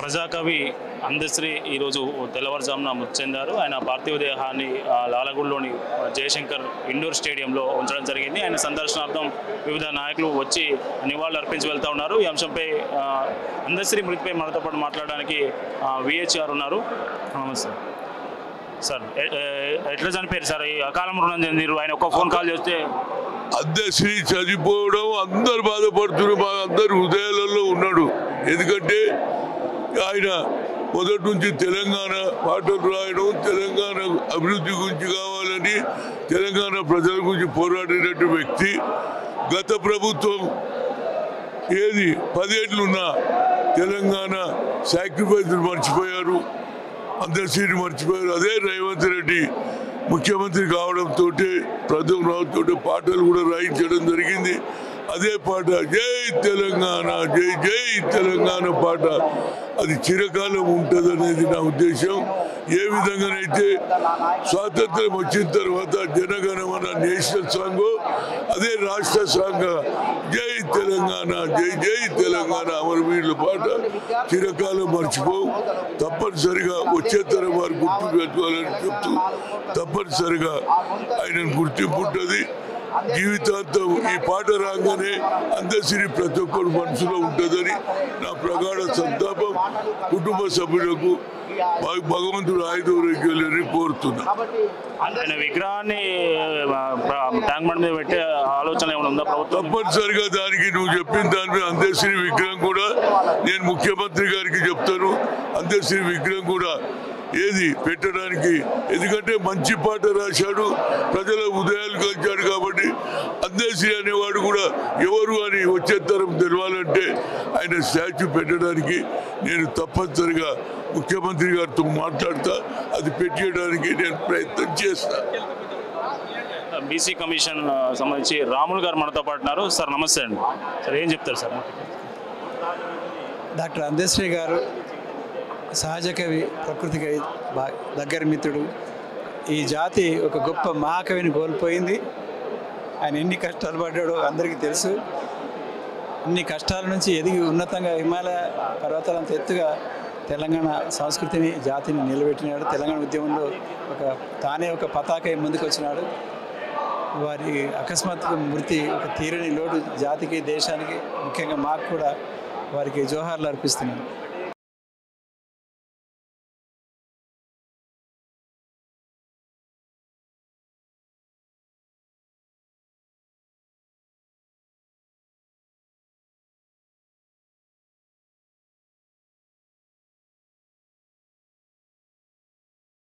ప్రజాకవి అందశ్రీ ఈరోజు తెల్లవారుజామున మృతి చెందారు. ఆయన పార్థివ దేహాన్ని లాలగూడలోని జయశంకర్ ఇండోర్ స్టేడియంలో ఉంచడం జరిగింది. ఆయన సందర్శనార్థం వివిధ నాయకులు వచ్చి నివాళులు అర్పించి వెళ్తూ ఉన్నారు. ఈ అంశంపై అందశ్రీ మృతిపై మనతో పాటు మాట్లాడడానికి విహెచ్ గారు ఉన్నారు. నమస్తే సార్. ఎట్లా చనిపోయారు సార్? ఈ అకాల మరణం చెందిరు. ఆయన ఒక్క ఫోన్ కాల్ చేస్తే అందశ్రీ చనిపోవడం అందరు బాధపడుతున్నారు. అందరు హృదయాలలో ఉన్నాడు. ఎందుకంటే ఆయన మొదటి నుంచి తెలంగాణ పాటలు రాయడం, తెలంగాణ అభివృద్ధి గురించి కావాలని తెలంగాణ ప్రజల గురించి పోరాడినట్టు వ్యక్తి. గత ప్రభుత్వం ఏది 10 ఏళ్ళున్నా తెలంగాణ సాక్రిఫైస్ మర్చిపోయారు, అందశ్రీని మర్చిపోయారు. అదే రేవంత్ రెడ్డి ముఖ్యమంత్రి కావడంతో ప్రథమ రావుతో పాటలు కూడా రాయించడం జరిగింది. అదే పాట జై తెలంగాణ, జై జై తెలంగాణ పాట అది చిరకాలం ఉంటుంది అనేది నా ఉద్దేశం. ఏ విధంగానైతే స్వాతంత్రం వచ్చిన తర్వాత జనగణమన నేషనల్ సాంగ్, అదే రాష్ట్ర సాంగ్ జై తెలంగాణ, జై జై తెలంగాణ అమరవీరుల పాట చిరకాలం మర్చిపోవు. తప్పనిసరిగా వచ్చే తరం వారు గుర్తు పెట్టుకోవాలని చెప్తూ తప్పనిసరిగా ఆయనను గుర్తింపు ఉంటుంది. జీవితాంతం ఈ పాట రాగానే అందశ్రీ ప్రతి ఒక్కరు మనసులో ఉంటుందని నా ప్రగాఢ సంతాపం. కుటుంబ సభ్యులకు భగవంతుడు ఆయుధోరోగ్యాలని కోరుతున్నా. ఆయన విగ్రహాన్ని ట్యాంక్ బండ్ మీద పెట్టే ఆలోచన ఏమైనా ఉందా ప్రభుత్వం? తప్పనిసరిగా దానికి నువ్వు చెప్పిన దాని మీద అందశ్రీ విగ్రహం కూడా నేను ముఖ్యమంత్రి గారికి చెప్తాను. అందశ్రీ విగ్రహం కూడా ఏది పెట్టడానికి, ఎందుకంటే మంచి పాట రాశాడు, ప్రజల ఉదయాలు కలిచాడు. కాబట్టి అందశ్రీ అనేవాడు కూడా ఎవరు అని వచ్చే తరం తెలవాలంటే ఆయన స్టాచ్యూ పెట్టడానికి నేను తప్పనిసరిగా ముఖ్యమంత్రి గారితో మాట్లాడతా. అది పెట్టేయడానికి నేను ప్రయత్నం చేస్తా. బీసీ కమిషన్ సంబంధించి రాములు గారు మనతో పాటు ఉన్నారు. సార్ నమస్తే అండి. సార్ ఏం చెప్తారు సార్? డాక్టర్ అందశ్రీ గారు సహజ కవి, ప్రకృతి కవి, దగ్గర మిత్రుడు. ఈ జాతి ఒక గొప్ప మహాకవిని కోల్పోయింది. ఆయన ఎన్ని కష్టాలు పడ్డాడో అందరికీ తెలుసు. ఇన్ని కష్టాల నుంచి ఎదిగి ఉన్నతంగా హిమాలయ పర్వతాలంత ఎత్తుగా తెలంగాణ సంస్కృతిని, జాతిని నిలబెట్టినాడు. తెలంగాణ ఉద్యమంలో తానే ఒక పతాకై ముందుకు వచ్చినాడు. వారి అకస్మాత్తుగా మృతి ఒక తీరని లోటు జాతికి, దేశానికి, ముఖ్యంగా మాకు కూడా వారికి జోహార్లు అర్పిస్తున్నాను.